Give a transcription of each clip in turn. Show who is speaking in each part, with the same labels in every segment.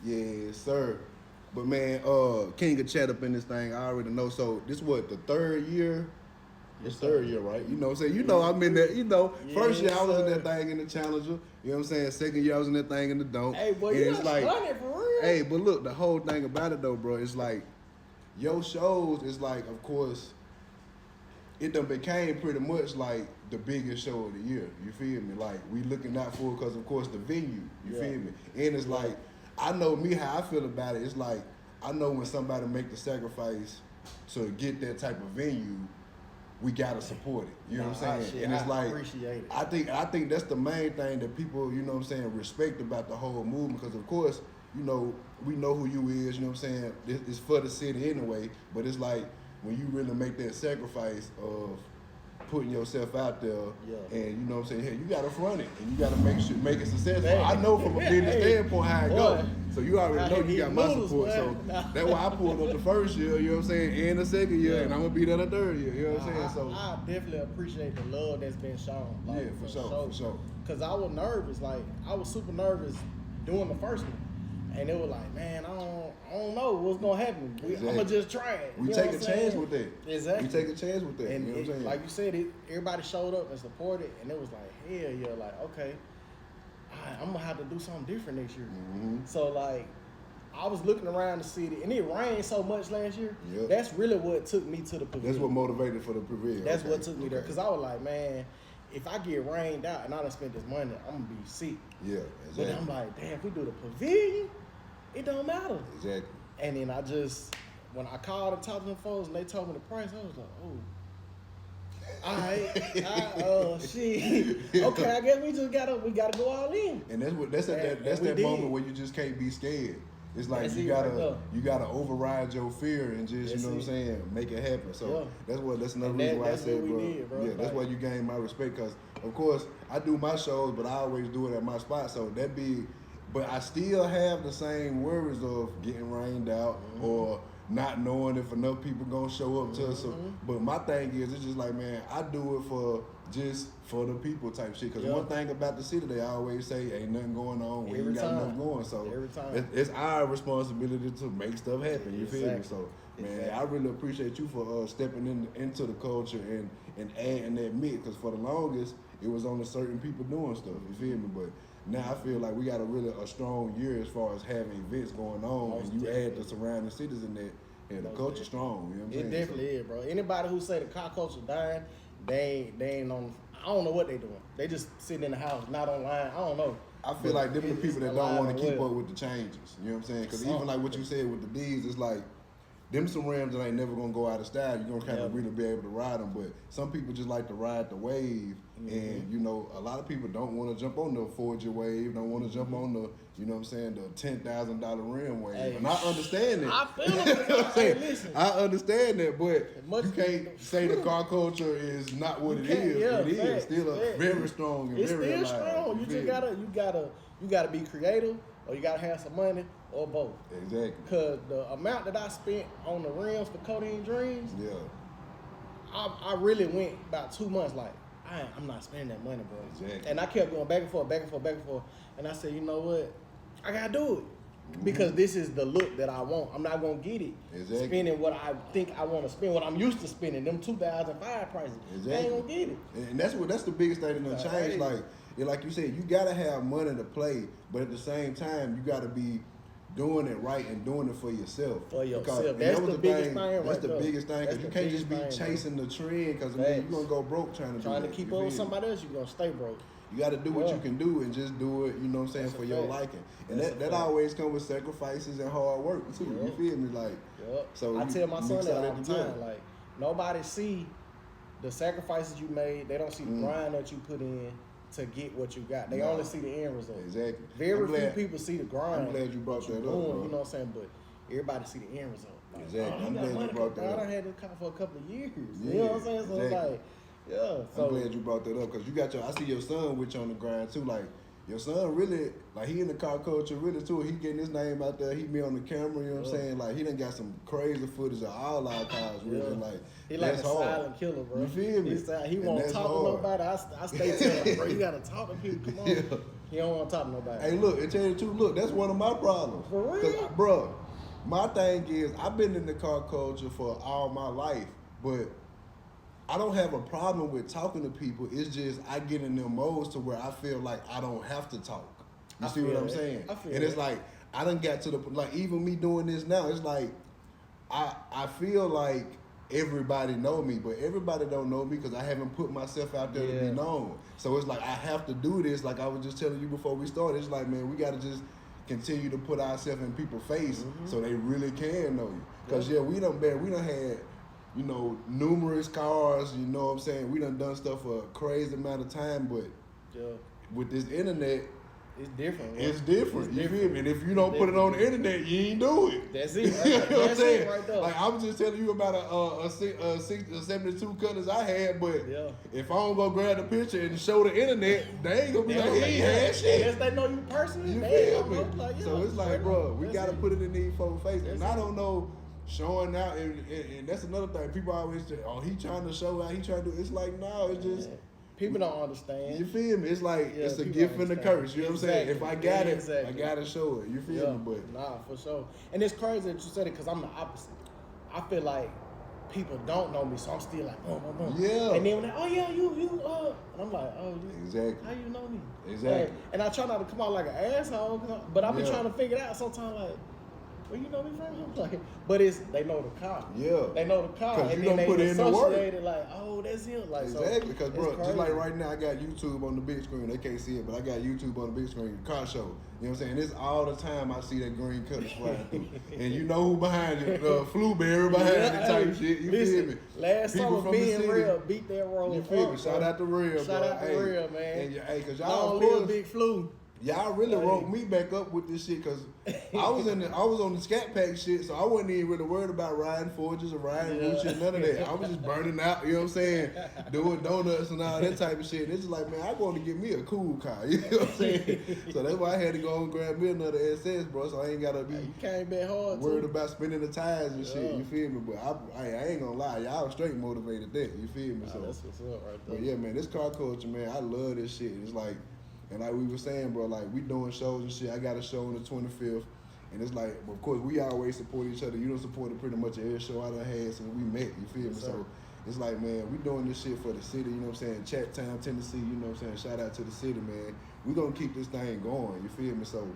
Speaker 1: Yes, sir. But man, King of Chat up in this thing. I already know. So this what the third year. It's third year, right? You know what I'm saying? You know I'm in that, first year I was in that thing in the Challenger. You know what I'm saying? Second year I was in that thing in the Dome.
Speaker 2: Hey, boy, you done done it for real.
Speaker 1: Hey, but look, the whole thing about it though, bro, it's like your shows is like, of course, it done became pretty much like the biggest show of the year. You feel me? Like we looking out for it because of course the venue. You feel me? And it's like I know me how I feel about it. It's like I know when somebody make the sacrifice to get that type of venue, we gotta support it. You know what I'm saying? And it's like
Speaker 2: appreciate it.
Speaker 1: I think that's the main thing that people, you know what I'm saying, respect about the whole movement. Because of course, we know who you is. You know what I'm saying? It's for the city anyway. But it's like when you really make that sacrifice of putting yourself out there, and you know what I'm saying, hey, you gotta front it and you gotta make it successful.
Speaker 2: Man.
Speaker 1: I know from a business standpoint how it goes. So you already know you got my support. So that's why I pulled up the first year, you know what I'm saying, and the second year, and I'm gonna be there the third year, you know what I'm saying? So
Speaker 2: I definitely appreciate the love that's been shown. Like,
Speaker 1: yeah, for sure.
Speaker 2: Cause I was nervous, like I was super nervous doing the first one. And it was like, man, I don't know what's gonna happen. I'm gonna just try it.
Speaker 1: We take a chance with that.
Speaker 2: Exactly.
Speaker 1: We take a chance with that.
Speaker 2: And
Speaker 1: you know what I'm saying?
Speaker 2: like you said, everybody showed up and supported, and it was like, hell yeah, like okay, I'm gonna have to do something different next year.
Speaker 1: Mm-hmm.
Speaker 2: So like, I was looking around the city, and it rained so much last year.
Speaker 1: Yep.
Speaker 2: That's really what took me to the pavilion.
Speaker 1: That's what motivated for the pavilion.
Speaker 2: That's what took me there, cause I was like, man, if I get rained out and I done spent this money, I'm gonna be sick.
Speaker 1: Yeah, exactly.
Speaker 2: But I'm like, damn, if we do the pavilion, it don't matter.
Speaker 1: Exactly.
Speaker 2: And then when I called and talked to them folks and they told me the price, I was like, oh. Alright, shit. Okay, I guess we gotta go all in.
Speaker 1: And that's that moment where you just can't be scared. It's like you gotta override your fear and just, you know what I'm saying, make it happen. So that's another reason why I said, bro. Yeah, that's why you gain my respect, because of course I do my shows, but I always do it at my spot. So but I still have the same worries of getting rained out or not knowing if enough people gonna show up to us. So, but my thing is, it's just like, man, I do it for the people type shit. Because one thing about the city, they always say, ain't nothing going on. We ain't got nothing going. So it's our responsibility to make stuff happen. You feel me? So, man, I really appreciate you for stepping into the culture and adding that mix. Because for the longest, it was only certain people doing stuff. You feel me? But now I feel like we got a strong year as far as having events going on, and you add the surrounding cities in that, and the culture strong. You know what I'm saying?
Speaker 2: It definitely is, bro. Anybody who say the car culture dying, they ain't on. I don't know what they doing. They just sitting in the house, not online. I don't know.
Speaker 1: I feel like them the people that don't want to keep up with the changes. You know what I'm saying? Because even like what you said with the D's, it's like them some Rams that ain't never gonna go out of style. You're gonna kind of really be able to ride them, but some people just like to ride the wave, and a lot of people don't want to jump on the 4G wave, don't want to jump on the, you know what I'm saying, the $10,000 rim wave.
Speaker 2: Hey,
Speaker 1: and I understand that.
Speaker 2: I feel it. Listen,
Speaker 1: I understand that, but you can't say the car culture is not what it is. It is still very strong and very alive.
Speaker 2: It's still strong. You just gotta be creative, or you gotta have some money, or both.
Speaker 1: Exactly.
Speaker 2: Cause the amount that I spent on the rims for Codeine Dreams, I really went about 2 months like, I'm not spending that money, bro.
Speaker 1: Exactly.
Speaker 2: And I kept going back and forth. And I said, you know what? I gotta do it. Because this is the look that I want. I'm not gonna get it.
Speaker 1: Exactly.
Speaker 2: Spending what I think I want to spend, what I'm used to spending, them 2005 prices.
Speaker 1: Exactly.
Speaker 2: I ain't gonna get it.
Speaker 1: And that's the biggest thing that done changed. Like you said, you gotta have money to play, but at the same time, you gotta be doing it right and doing it for yourself.
Speaker 2: That's the biggest thing.
Speaker 1: That's the biggest thing, because you can't just be chasing the trend, because you're gonna go broke trying to
Speaker 2: keep up with somebody else. You're gonna stay broke.
Speaker 1: You got to do what you can do and just do it, you know what I'm saying, for your liking. And that always comes with sacrifices and hard work too. You feel me? Like, so
Speaker 2: I tell my son that all the time. Like, nobody see the sacrifices you made. They don't see the grind that you put in to get what you got. They only see the end result.
Speaker 1: Exactly.
Speaker 2: Very few people see the grind.
Speaker 1: I'm glad you brought that up.
Speaker 2: You know what I'm saying? But everybody see the end result. Like,
Speaker 1: exactly. I'm glad you brought that up.
Speaker 2: I done had this car for a couple of years. You know what I'm saying? So
Speaker 1: exactly.
Speaker 2: like, so
Speaker 1: I'm glad you brought that up, because I see your son with you on the grind too. Like, your son really, like, he in the car culture really too. He getting his name out there. He be on the camera, you know what I'm saying? Like, he done got some crazy footage of all our cars, really. Like,
Speaker 2: he like a silent killer, bro.
Speaker 1: You feel me?
Speaker 2: He won't talk to nobody. I stay telling him, bro, you gotta talk to people. Come on. He don't want to talk to nobody.
Speaker 1: Hey, look, and tell you the truth, look, that's one of my problems.
Speaker 2: For real?
Speaker 1: Bro, my thing is, I've been in the car culture for all my life, but I don't have a problem with talking to people. It's just I get in them modes to where I feel like I don't have to talk. You see what I'm saying? And it's like, I done got to the, like, even me doing this now, it's like, I feel like everybody know me, but everybody don't know me because I haven't put myself out there to be known. So it's like I have to do this. Like I was just telling you before we started, it's like, man, we got to just continue to put ourselves in people's face so they really can know you. Because we done had, you know, numerous cars. You know what I'm saying? We done stuff for a crazy amount of time, but with this internet.
Speaker 2: It's different.
Speaker 1: It's different. You feel me? And if you don't put it on the internet, you ain't do it.
Speaker 2: That's it. Right?
Speaker 1: You know what I'm saying?
Speaker 2: Right there.
Speaker 1: Like I was just telling you about a 72 Cutlass I had, but if I don't go grab the picture and show the internet, they ain't gonna be like, he ain't had shit.
Speaker 2: Unless they know you personally,
Speaker 1: you feel me? Like, so it's like, bro, we gotta put it in these folks' face. And I don't know, showing out, and that's another thing. People always say, oh, he trying to show out, he trying to do. It's like, no, it's just.
Speaker 2: People don't understand.
Speaker 1: You feel me? It's like it's a gift and a curse. You know what I'm saying? If I got it, I gotta show it. You feel me? But
Speaker 2: nah, for sure. And it's crazy that you said it because I'm the opposite. I feel like people don't know me, so I'm still like, boom.
Speaker 1: Yeah.
Speaker 2: And then when they, oh yeah, you, and I'm like, oh,
Speaker 1: exactly.
Speaker 2: How you know me?
Speaker 1: Exactly.
Speaker 2: And I try not to come out like an asshole, but I be trying to figure it out sometimes. Like, where you know me from? I'm like, but they know the car.
Speaker 1: Yeah.
Speaker 2: They know the car, and then they associate it like, oh, that's him. Like,
Speaker 1: exactly, because bro, just like right now, I got YouTube on the big screen. They can't see it, but I got YouTube on the big screen. Car show. You know what I'm saying? It's all the time I see that green Cutlass flying through, and you know who behind it? Flueberry behind it type shit. You feel me?
Speaker 2: Last summer, me and Real beat that road.
Speaker 1: You feel me? Shout out to Real,
Speaker 2: Shout out to Real, man.
Speaker 1: And hey, cause y'all
Speaker 2: live Big Flu.
Speaker 1: Y'all really wrote me back up with this shit because I was on the Scat Pack shit, so I wasn't even really worried about riding forges or riding root shit, none of that. I was just burning out, you know what I'm saying, doing donuts and all that type of shit. And it's just like, man, I want to get me a cool car, you know what I'm saying? So that's why I had to go and grab me another SS, bro, so I ain't gotta be worried about spinning the tires and shit. You feel me? But I ain't gonna lie, y'all straight motivated that. You feel me? So
Speaker 2: that's what's up right there.
Speaker 1: But yeah, man, this car culture, man, I love this shit. It's like. And like we were saying, bro, like we doing shows and shit. I got a show on the 25th. And it's like, of course, we always support each other. You don't support it pretty much every show I done had since we met, you feel me? So it's like, man, we doing this shit for the city, you know what I'm saying? Chattown, Tennessee, you know what I'm saying? Shout out to the city, man. We gonna keep this thing going, you feel me? So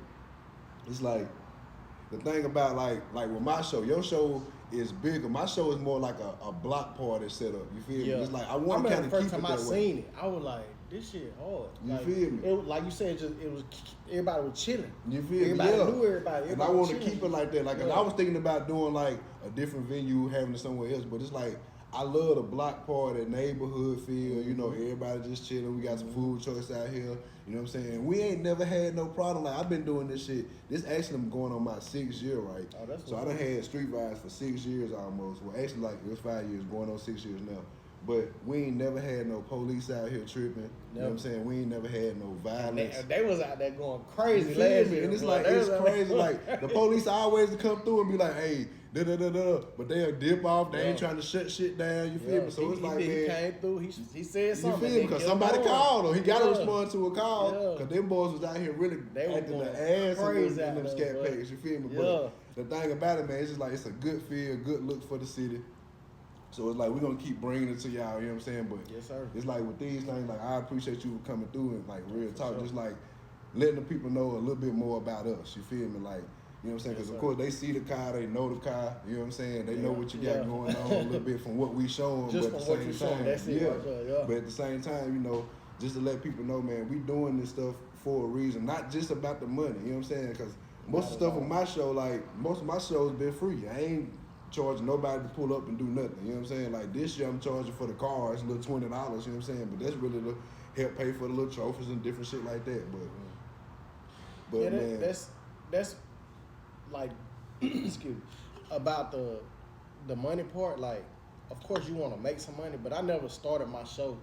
Speaker 1: it's like, the thing about like with my show, your show is bigger. My show is more like a block party setup, you feel me? It's like, I want to kind of keep it that way.
Speaker 2: The first time I seen it, I was like, this shit hard.
Speaker 1: You feel me?
Speaker 2: Like you said, it was everybody was chilling.
Speaker 1: You feel
Speaker 2: everybody
Speaker 1: me?
Speaker 2: Knew everybody.
Speaker 1: And I want to keep it like that. Like, I was thinking about doing like a different venue, having it somewhere else. But it's like I love the block party, neighborhood feel. You know, everybody just chilling. We got some food choice out here. You know what I'm saying? And we ain't never had no problem. Like I've been doing this shit. This actually I'm going on my 6th year, right?
Speaker 2: Oh, that's
Speaker 1: so I done had Street Vibes for 6 years almost. Well, actually, like it was 5 years, going on 6 years now. But we ain't never had no police out here tripping. You know what I'm saying? We ain't never had no violence.
Speaker 2: They was out there going crazy last year.
Speaker 1: And it's like, it's crazy. Like, the police always come through and be like, hey, da-da-da-da. But they'll dip off. They ain't trying to shut shit down. You feel me? So it's like, man.
Speaker 2: He came through. He said something.
Speaker 1: You feel me? Because somebody called him. He got to respond to a call. Because them boys was out here really acting the ass in them Scat Packs. You feel me? But the thing about it, man, it's just like, it's a good feel, good look for the city. So it's like, we're going to keep bringing it to y'all, you know what I'm saying? But it's like with these things, like I appreciate you coming through and like real talk, just like letting the people know a little bit more about us, you feel me? Like, you know what I'm saying? Because of course they see the car, they know the car, you know what I'm saying? They know what you got going on a little bit from what we show them.
Speaker 2: Just
Speaker 1: but
Speaker 2: from what you show them, that's it right there,
Speaker 1: But at the same time, you know, just to let people know, man, we doing this stuff for a reason, not just about the money, you know what I'm saying? Because most of the stuff on my show, like most of my shows been free. I ain't charging nobody to pull up and do nothing, you know what I'm saying? Like this year I'm charging for the car, it's a little $20, you know what I'm saying? But that's really to help pay for the little trophies and different shit like that. But
Speaker 2: yeah,
Speaker 1: man,
Speaker 2: that's like excuse me, about the money part. Like, of course you want to make some money, but I never started my show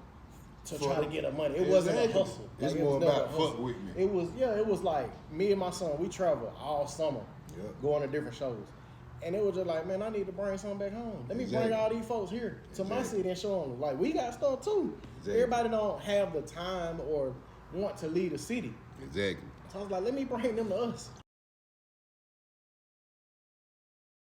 Speaker 2: to try to get the money. It wasn't a hustle.
Speaker 1: It's
Speaker 2: like,
Speaker 1: more about fuck with me.
Speaker 2: It was like me and my son, we travel all summer, going to different shows. And it was just like, man, I need to bring something back home. Let me bring all these folks here to my city and show them. Like, we got stuff too. Everybody don't have the time or want to leave the city.
Speaker 1: Exactly.
Speaker 2: So I was like, let me bring them to us.